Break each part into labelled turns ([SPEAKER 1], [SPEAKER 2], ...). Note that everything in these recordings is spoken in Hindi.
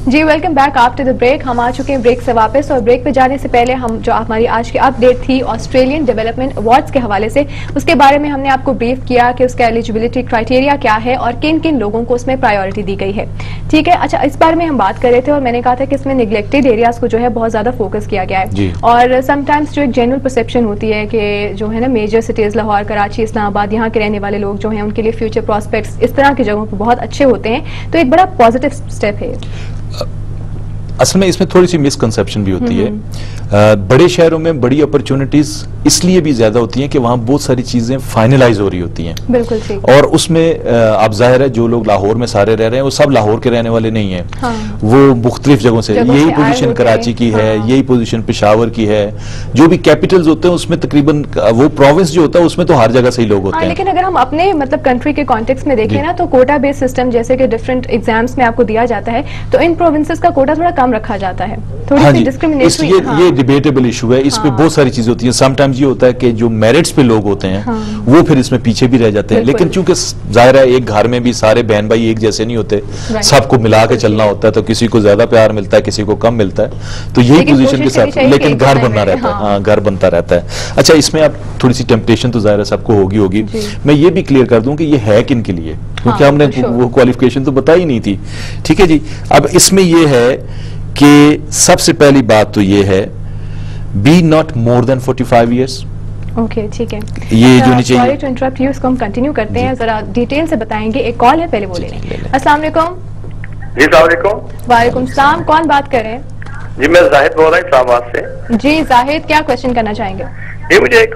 [SPEAKER 1] Ji welcome back after the break. हम आ चुके हैं ब्रेक से वापस, और ब्रेक पे जाने से पहले हम जो हमारी आज की अपडेट थी ऑस्ट्रेलियन डेवलपमेंट अवार्ड्स के हवाले से, उसके बारे में हमने आपको ब्रीफ किया कि उसका एलिजिबिलिटी क्राइटेरिया क्या है और किन किन लोगों को उसमें प्रायोरिटी दी गई है। ठीक है, अच्छा, इस बारे में हम बात कर रहे थे और मैंने कहा था कि इसमें निगलेक्टेड एरियाज को जो है बहुत ज्यादा फोकस किया गया है, और समटाइम्स जो एक जनरल परसेप्शन होती है कि जो है ना मेजर सिटीज लाहौर, कराची, इस्लामाबाद, यहाँ के रहने वाले लोग जो हैं उनके लिए फ्यूचर प्रॉस्पेक्ट्स इस तरह की जगहों पर बहुत अच्छे होते हैं, तो एक बड़ा पॉजिटिव स्टेप है।
[SPEAKER 2] असल में इसमें थोड़ी सी मिसकंसेप्शन भी होती है। बड़े शहरों में बड़ी अपॉर्चुनिटीज इसलिए भी ज्यादा होती हैं कि वहां बहुत सारी चीजें फाइनलाइज हो रही होती हैं।
[SPEAKER 1] बिल्कुल ठीक।
[SPEAKER 2] और उसमें आप जाहिर है जो लोग लाहौर में सारे रह रहे हैं वो सब लाहौर के रहने वाले नहीं हैं।
[SPEAKER 1] हाँ।
[SPEAKER 2] वो मुख्तलिफ जगहों से, यही पोजीशन कराची की है, यही पोजीशन पेशावर की है, जो भी कैपिटल्स होते हैं उसमें तकरीबन वो प्रोविंस जो होता है उसमें तो हर जगह से ही लोग होते हैं।
[SPEAKER 1] लेकिन अगर हम अपने मतलब कंट्री के कॉन्टेक्स्ट में देखें ना, तो कोटा बेस्ड सिस्टम जैसे कि डिफरेंट एग्जाम्स में आपको दिया जाता है, तो इन प्रोविंसेस का कोटा थोड़ा कम रखा जाता है, थोड़ी सी डिस्क्रिमिनेशन।
[SPEAKER 2] ये डिबेटेबल इशू है, इस पे बहुत सारी चीजें होती हैं। समटाइम्स ये होता है कि जो मेरिट्स पे लोग होते हैं वो फिर इसमें पीछे भी रह जाते हैं, लेकिन चूंकि जाहिर है एक घर में भी सारे बहन भाई एक जैसे नहीं होते, सबको मिला के चलना होता है, तो किसी को ज्यादा प्यार मिलता है, किसी को कम मिलता है, तो यही पोजीशन के साथ, लेकिन घर बनना रहता है। हाँ, घर बनता रहता है। अच्छा, इसमें आप थोड़ी सी टेम्पटेशन तो जाहिर है सबको होगी। मैं ये भी क्लियर कर दूं कि ये है किन के लिए, क्योंकि हमने वो क्वालिफिकेशन तो बताई नहीं थी। ठीक है जी, अब इसमें ये है कि सबसे पहली बात तो ये है, be not more than 45 years.
[SPEAKER 1] Okay, ठीक है,
[SPEAKER 2] ये जो नीचे,
[SPEAKER 1] सॉरी टू इंटरप्ट यू, इसको हम कंटिन्यू करते हैं, जरा डिटेल से बताएंगे। एक कॉल है, पहले बोले। अस्सलाम वालेकुम।
[SPEAKER 3] जी अस्सलाम वालेकुम।
[SPEAKER 1] वालेकुम सलाम, कौन बात कर रहे हैं?
[SPEAKER 3] जी मैं जाहिद बोल रहा हूँ इस्लामाबाद से।
[SPEAKER 1] जी जाहिद, क्या क्वेश्चन करना चाहेंगे?
[SPEAKER 3] ये मुझे एक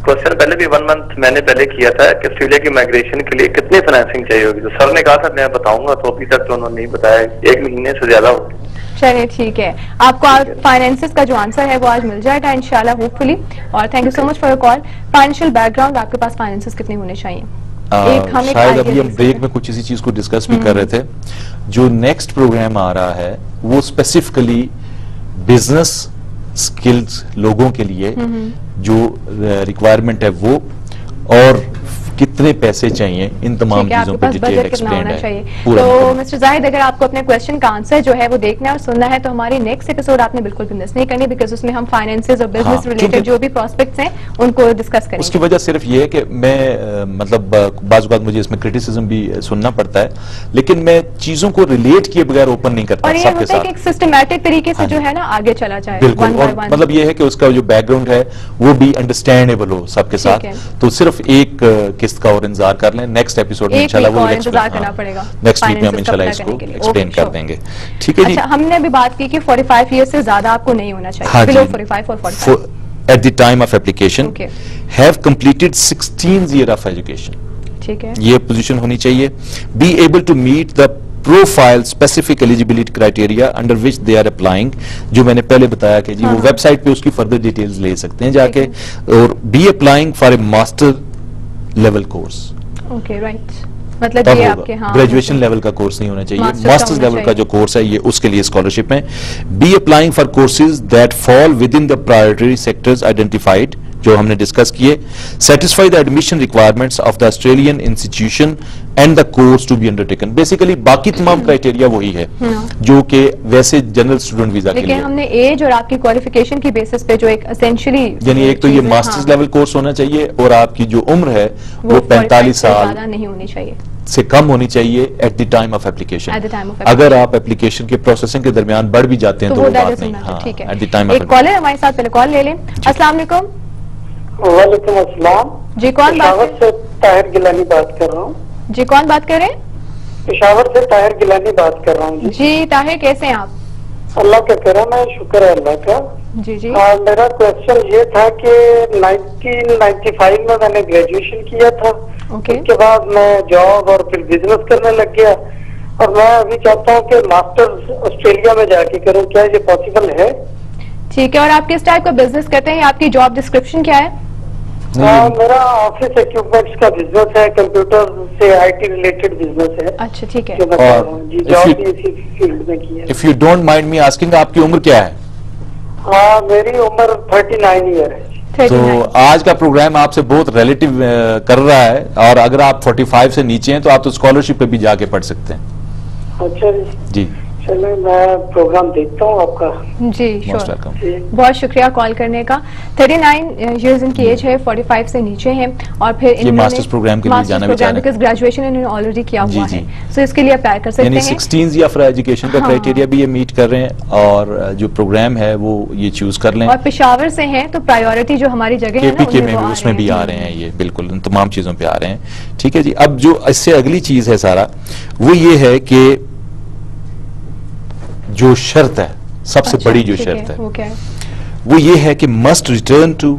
[SPEAKER 3] क्वेश्चन पहले भी 1 मंथ मैंने पहले किया था कि ऑस्ट्रेलिया की माइग्रेशन के लिए कितनी फाइनेंसिंग चाहिए होगी, तो सर ने कहा था मैं बताऊंगा, तो अभी तक तो उन्होंने नहीं बताया, 1 महीने से ज्यादा हो।
[SPEAKER 1] चलिए ठीक है, आपको फाइनेंसेस का जो आंसर है वो आज मिल जाएगा इंशाल्लाह, होपफुली। और thank you so much for your call. Financial background, आपके पास फाइनेंसेस कितने होने चाहिए?
[SPEAKER 2] शायद अभी हम ब्रेक में कुछ इसी चीज को डिस्कस भी कर रहे थे। जो नेक्स्ट प्रोग्राम आ रहा है वो स्पेसिफिकली बिजनेस स्किल्स लोगों के लिए जो रिक्वायरमेंट है वो, और कितने पैसे चाहिए, इन तमाम चीजों पे डिटेल एक्सप्लेन है पूरा।
[SPEAKER 1] तो मिस्टर जाहिद, अगर आपको अपने क्वेश्चन का आंसर जो है वो देखना है और सुनना है, तो हमारी नेक्स्ट एपिसोड आपने बिल्कुल भी मिस नहीं करनी, बिकॉज उसमें हम फाइनेंसेस और बिजनेस रिलेटेड जो भी प्रोस्पेक्ट्स हैं उनको डिस्कस करेंगे।
[SPEAKER 2] उसकी वजह सिर्फ ये है कि मैं मतलब बाज़ औक़ात मुझे इसमें क्रिटिसिज्म भी सुनना पड़ता है, लेकिन मैं चीजों को रिलेट किए बगैर ओपन नहीं करता सबके साथ।
[SPEAKER 1] एक सिस्टमेटिक तरीके से जो है ना आगे चला जाए,
[SPEAKER 2] बिल्कुल। और मतलब ये है कि उसका जो बैकग्राउंड है वो भी अंडरस्टैंडेबल हो सबके साथ, तो सिर्फ एक किस्त का और इंतजार कर लें। नेक्स्ट एपिसोड में इंशाल्लाह वो
[SPEAKER 1] इंतजार करना पड़ेगा,
[SPEAKER 2] नेक्स्ट वीक में हम इंशाल्लाह इसको एक्सप्लेन कर देंगे। ठीक है जी।
[SPEAKER 1] अच्छा, हमने अभी बात की कि 45 ईयर से ज्यादा आपको नहीं होना चाहिए, बिलो 45 और 45
[SPEAKER 2] at the time of application have completed 16 year of education।
[SPEAKER 1] ठीक है,
[SPEAKER 2] ये पोजीशन होनी चाहिए। be able to meet the profile specific eligibility criteria under which they are applying, जो मैंने पहले बताया कि जी वो वेबसाइट पे उसकी फर्दर डिटेल्स ले सकते हैं जाके, और be applying for a master level course.
[SPEAKER 1] Okay, right, मतलब ये आपके
[SPEAKER 2] ग्रेजुएशन लेवल का कोर्स नहीं होना चाहिए, मास्टर्स लेवल का जो कोर्स है ये उसके लिए स्कॉलरशिप है। Be applying for courses that fall within the priority sectors identified, जो हमने डिस्कस किए। Satisfy the admission requirements of the Australian institution and the course to be undertaken. Basically बाकी तमाम क्राइटेरिया वही है जो कि वैसे जनरल स्टूडेंट वीजा के लिए।
[SPEAKER 1] लेकिन हमने एज और आपकी क्वालिफिकेशन की बेसिस पे जो एक एसेंशियली,
[SPEAKER 2] यानी एक तो ये मास्टर्स लेवल कोर्स होना चाहिए, और आपकी जो उम्र है वो 45 साल
[SPEAKER 1] नहीं होनी चाहिए
[SPEAKER 2] से कम होनी चाहिए at the time of application. अगर आप एप्लीकेशन के प्रोसेसिंग के दरमियान बढ़ भी जाते हैं तो वो बात नहीं।
[SPEAKER 1] ठीक है,
[SPEAKER 2] एट द टाइम।
[SPEAKER 1] एक कॉलर हमारे साथ, पहले कॉल ले लें। अस्सलाम वालेकुम।
[SPEAKER 4] वालेकुम अस्सलाम।
[SPEAKER 1] जी, कौन बात कर रहे हैं?
[SPEAKER 4] ताहिर गिलानी बात कर रहा हूँ।
[SPEAKER 1] जी, कौन बात कर रहे हैं?
[SPEAKER 4] पेशावर से ताहिर गिलानी बात कर रहा हूँ।
[SPEAKER 1] जी ताहिर, कैसे हैं आप?
[SPEAKER 4] अल्लाह का करम है, शुक्र है अल्लाह का।
[SPEAKER 1] जी जी।
[SPEAKER 4] मेरा क्वेश्चन ये था कि 1995 में मैंने ग्रेजुएशन किया था। उसके बाद मैं जॉब और फिर बिजनेस करने लग गया, और मैं अभी चाहता हूँ कि मास्टर्स ऑस्ट्रेलिया में जाके करूँ, क्या ये पॉसिबल है?
[SPEAKER 1] ठीक है, और आप किस टाइप का बिजनेस करते हैं? आपकी जॉब डिस्क्रिप्शन क्या है?
[SPEAKER 4] मेरा ऑफिस इक्विपमेंट्स का बिजनेस है, कंप्यूटर से आईटी रिलेटेड बिजनेस है।
[SPEAKER 1] अच्छा, ठीक है।
[SPEAKER 4] जी, जॉब भी इसी फील्ड में की है।
[SPEAKER 2] If you don't mind me asking, आपकी उम्र क्या है?
[SPEAKER 4] हाँ, मेरी उम्र 39 ईयर है।
[SPEAKER 2] तो आज का प्रोग्राम आपसे बहुत रिलेटिव कर रहा है, और अगर आप 45 से नीचे हैं तो आप तो स्कॉलरशिप पे भी जाके पढ़ सकते हैं।
[SPEAKER 4] अच्छा
[SPEAKER 2] जी।
[SPEAKER 4] चलो मैं प्रोग्राम देखता हूँ आपका।
[SPEAKER 1] जी श्योर, बहुत शुक्रिया कॉल करने का। 39 इयर्स इनकी एज है, 45 से नीचे हैं और फिर इन्होंने
[SPEAKER 2] मास्टर्स प्रोग्राम के लिए जाना भी चाह रहे हैं
[SPEAKER 1] बिकॉज़ ग्रेजुएशन इन्होंने ऑलरेडी किया हुआ है, सो इसके लिए अप्लाई कर सकते हैं।
[SPEAKER 2] 16 ईयर फॉर एजुकेशन का क्राइटेरिया भी ये मीट कर रहे हैं और जो प्रोग्राम है वो ये चूज कर लें।
[SPEAKER 1] और पेशावर से हैं तो प्रायोरिटी जो हमारी जगह है
[SPEAKER 2] केपीके में भी उसमें भी आ रहे हैं, ये बिल्कुल इन तमाम चीजों पे आ रहे हैं। ठीक है जी, अब जो इससे अगली चीज है सारा वो ये है कि जो शर्त है, सबसे बड़ी जो शर्त है वो ये है कि must return to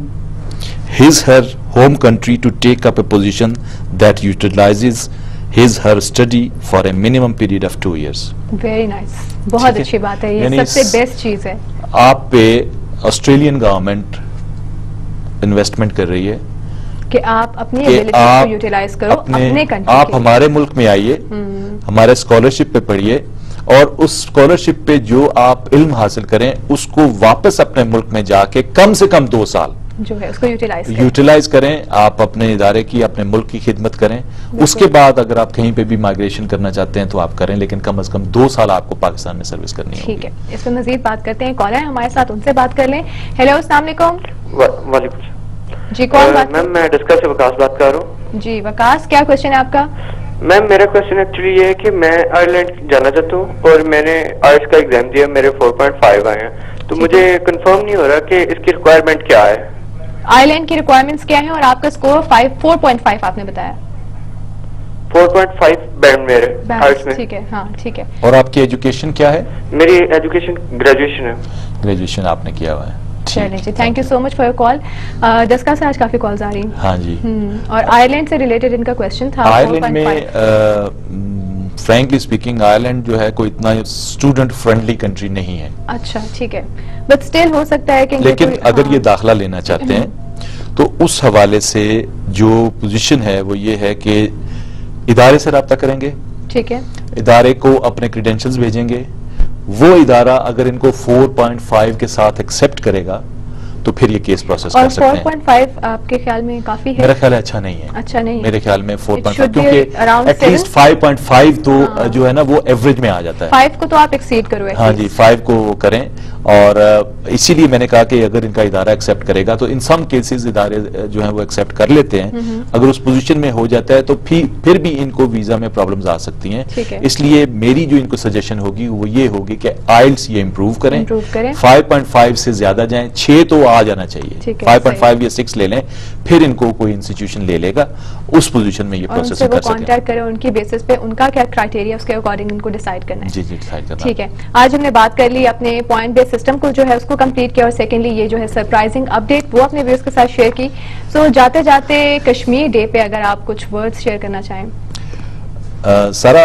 [SPEAKER 2] his her home country to take up a position that utilises his her study for a minimum period of 2 years।
[SPEAKER 1] Very nice, बहुत अच्छी बात है, ये सबसे बेस्ट चीज है।
[SPEAKER 2] आप पे ऑस्ट्रेलियन गवर्नमेंट इन्वेस्टमेंट कर रही है
[SPEAKER 1] कि आप अपनी एबिलिटी को यूटिलाइज करो अपने कंट्री।
[SPEAKER 2] आप हमारे मुल्क में आइए, हमारे स्कॉलरशिप पे पढ़िए और उस स्कॉलरशिप पे जो आप इल्म हासिल करें उसको वापस अपने मुल्क में जाके कम से कम 2 साल
[SPEAKER 1] जो है उसको यूटिलाइज
[SPEAKER 2] करें। आप अपने इदारे की, अपने मुल्क की खिदमत करें। उसके बाद अगर आप कहीं पे भी माइग्रेशन करना चाहते हैं तो आप करें, लेकिन कम से कम 2 साल आपको पाकिस्तान में सर्विस करनी है।
[SPEAKER 1] ठीक है, इस पर मजीद बात करते हैं। कॉलर है हमारे साथ, उनसे बात कर लें। हेलो, अस्सलाम वालेकुम जी, कौन बात?
[SPEAKER 5] मैम मैं डिस्कस से वकास बात कर रहा हूँ।
[SPEAKER 1] जी वकास, क्या क्वेश्चन है आपका?
[SPEAKER 5] मैम मेरा क्वेश्चन एक्चुअली ये है कि मैं आयरलैंड जाना चाहता हूँ और मैंने आयल्स का एग्जाम दिया, मेरे 4.5 आए हैं, तो मुझे कंफर्म नहीं हो रहा कि इसकी रिक्वायरमेंट क्या है।
[SPEAKER 1] आयरलैंड की रिक्वायरमेंट्स क्या है और आपका स्कोर 4.5 आपने बताया?
[SPEAKER 5] 4.5 बैंड मेरे आयल्स में।
[SPEAKER 1] ठीक है, हाँ ठीक है।
[SPEAKER 2] और आपकी एजुकेशन क्या है?
[SPEAKER 5] मेरी एजुकेशन ग्रेजुएशन है।
[SPEAKER 2] ग्रेजुएशन आपने किया हुआ है।
[SPEAKER 1] चलिए जी, thank you so much for your call. डस्का से आज काफी कॉल्स आ रही हैं।
[SPEAKER 2] हाँ जी।
[SPEAKER 1] और आयरलैंड से रिलेटेड इनका क्वेश्चन था।
[SPEAKER 2] आयरलैंड में फ्रैंकली स्पीकिंग आयरलैंड जो है कोई इतना स्टूडेंट फ्रेंडली कंट्री नहीं है।
[SPEAKER 1] अच्छा ठीक है, बट स्टिल हो सकता है कि
[SPEAKER 2] लेकिन अगर ये दाखिला लेना चाहते हैं तो उस हवाले से जो पोजीशन है वो ये है कि इदारे से रब्ता करेंगे।
[SPEAKER 1] ठीक है,
[SPEAKER 2] इदारे को अपने क्रेडेंशियल्स भेजेंगे, वो इदारा अगर इनको 4.5 के साथ एक्सेप्ट करेगा तो फिर ये केस प्रोसेस कर सकते हैं।
[SPEAKER 1] 4.5 आपके ख्याल में काफी है?
[SPEAKER 2] मेरा ख्याल है अच्छा नहीं है।
[SPEAKER 1] अच्छा नहीं है?
[SPEAKER 2] मेरे ख्याल में 4.5, क्योंकि एटलीस्ट 5.5 तो जो है ना वो एवरेज में आ जाता है।
[SPEAKER 1] 5 को तो आप एक्सीड करो।
[SPEAKER 2] हाँ जी, 5 को करें। और इसीलिए मैंने कहा कि अगर इनका इदारा एक्सेप्ट करेगा तो इन सम केसेस इदारे जो है वो एक्सेप्ट कर लेते हैं। अगर उस पोजीशन में हो जाता है तो फिर भी इनको वीजा में प्रॉब्लम्स आ सकती हैं। इसलिए मेरी जो इनको सजेशन होगी वो ये होगी कि आइल्स ये इम्प्रूव करें, 5.5 से ज्यादा जाएं, 6 तो आ जाना चाहिए। 5.5 या 6 ले लें, फिर इनको कोई इंस्टीट्यूशन ले लेगा, उस पोजीशन में ये प्रोसेस कर सकें।
[SPEAKER 1] कांटेक्ट करें, उनकी बेसिस पे उनका क्या क्राइटेरिया उसके अकॉर्डिंग इनको डिसाइड करना है।
[SPEAKER 2] जी जी, डिसाइड करना।
[SPEAKER 1] ठीक है, आज हमने बात कर ली अपने पॉइंट बेस्ड सिस्टम को जो है उसको कंप्लीट किया और सेकेंडली ये जो है सरप्राइजिंग अपडेट वो अपने व्यूअर्स के साथ शेयर की। सो जाते जाते कश्मीर डे पे अगर आप कुछ वर्ड्स शेयर करना चाहें।
[SPEAKER 2] सारा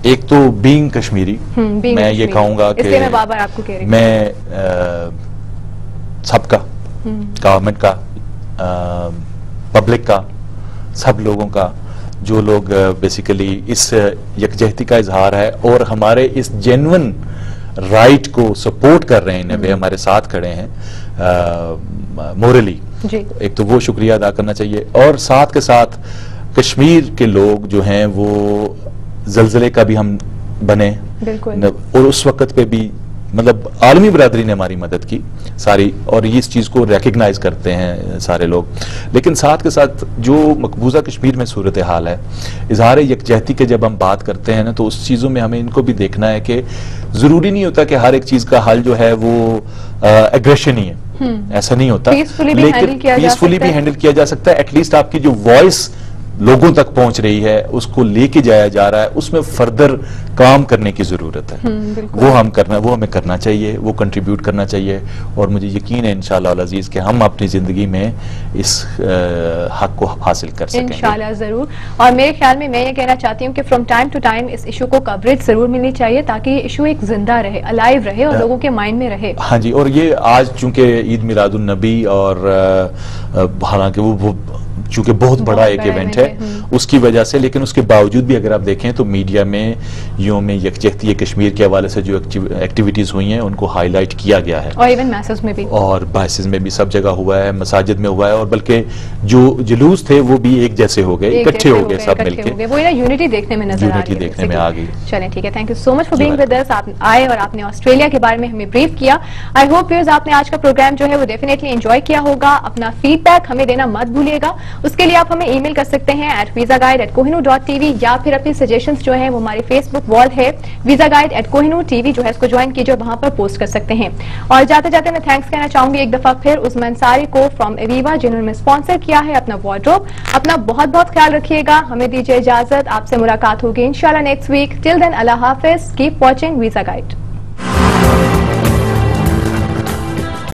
[SPEAKER 2] एक तो बीइंग कश्मीरी, मैं ये कहूंगा कि
[SPEAKER 1] इसलिए मैं बार-बार आपको कह रही हूं,
[SPEAKER 2] मैं सबका, गवर्नमेंट का, पब्लिक का, सब लोगों का, जो लोग बेसिकली इस यकजहती का इजहार है और हमारे इस जेन्युइन राइट को सपोर्ट कर रहे हैं, वे हमारे साथ खड़े हैं मोरली, एक तो वो शुक्रिया अदा करना चाहिए। और साथ के साथ कश्मीर के लोग जो हैं वो जलजले का भी हम बने, और उस वक्त पे भी मतलब आलमी बरादरी ने हमारी मदद की सारी, और ये इस चीज को रिकग्नाइज करते हैं सारे लोग। लेकिन साथ के साथ जो मकबूजा कश्मीर में सूरत हाल है, इजहार यकजहती के जब हम बात करते हैं ना, तो उस चीजों में हमें इनको भी देखना है कि जरूरी नहीं होता कि हर एक चीज का हल जो है वो एग्रेशन ही है, ऐसा नहीं होता। लेकिन पीसफुली भी हैंडल किया जा सकता है। एटलीस्ट आपकी जो वॉइस लोगों तक पहुंच रही है, उसको लेके जाया जा रहा है, उसमें फर्दर काम करने की जरूरत है। वो हमें करना चाहिए, वो कंट्रीब्यूट करना चाहिए। और मुझे यकीन है इंशाअल्लाह अज़ीज़ कि हम अपनी जिंदगी में इस हक को हासिल कर सकेंगे
[SPEAKER 1] इंशाअल्लाह जरूर। और मेरे ख्याल में मैं ये कहना चाहती हूँ कि फ्रॉम टाइम टू टाइम इस इशू को कवरेज जरूर मिलनी चाहिए, ताकि ये इशू एक जिंदा रहे, अलाइव रहे और लोगों के माइंड में रहे।
[SPEAKER 2] हाँ जी, और ये आज चूंकि ईद मिलादुन नबी और हालांकि वो चूंकि बहुत बड़ा एक इवेंट है उसकी वजह से, लेकिन उसके बावजूद भी अगर आप देखें तो मीडिया में योम यकजहती कश्मीर के हवाले से जो एक्टिविटीज हुई हैं उनको हाईलाइट किया गया है,
[SPEAKER 1] और इवन मैसेज में भी,
[SPEAKER 2] और मैसेज में भी सब जगह हुआ है, मसाजिद में हुआ है, और बल्कि जो जुलूस थे वो भी एक जैसे हो गए, इकट्ठे हो गए सब मिलके,
[SPEAKER 1] वो यूनिटी देखने में नजर आ रही है,
[SPEAKER 2] देखने में आ गई।
[SPEAKER 1] चलें ठीक है, thank you so much for being with us. आप आए और आपने ऑस्ट्रेलिया के बारे में हमें ब्रीफ किया। आई होप व्यूअर्स आपने आज का प्रोग्राम जो है वो डेफिनेटली एंजॉय किया होगा। अपना फीडबैक हमें देना मत भूलिएगा, उसके लिए आप हमें ईमेल कर सकते हैं @visaguide@kohinoor.tv, या फिर अपनी सजेशंस जो है वो हमारी फेसबुक वॉल है visaguide@kohinoor TV जो है इसको ज्वाइन कीजिए, वहां पर पोस्ट कर सकते हैं। और जाते जाते मैं थैंक्स कहना चाहूंगी एक दफा फिर उस्मान अंसारी को फ्रॉम एविवा, जिन्होंने स्पॉन्सर किया है अपना वार्डरोब। अपना बहुत बहुत ख्याल रखिएगा, हमें दीजिए इजाजत, आपसे मुलाकात होगी इंशाल्लाह नेक्स्ट वीक। टिल देन अल्लाह हाफिज, कीप वॉचिंग वीजा गाइड।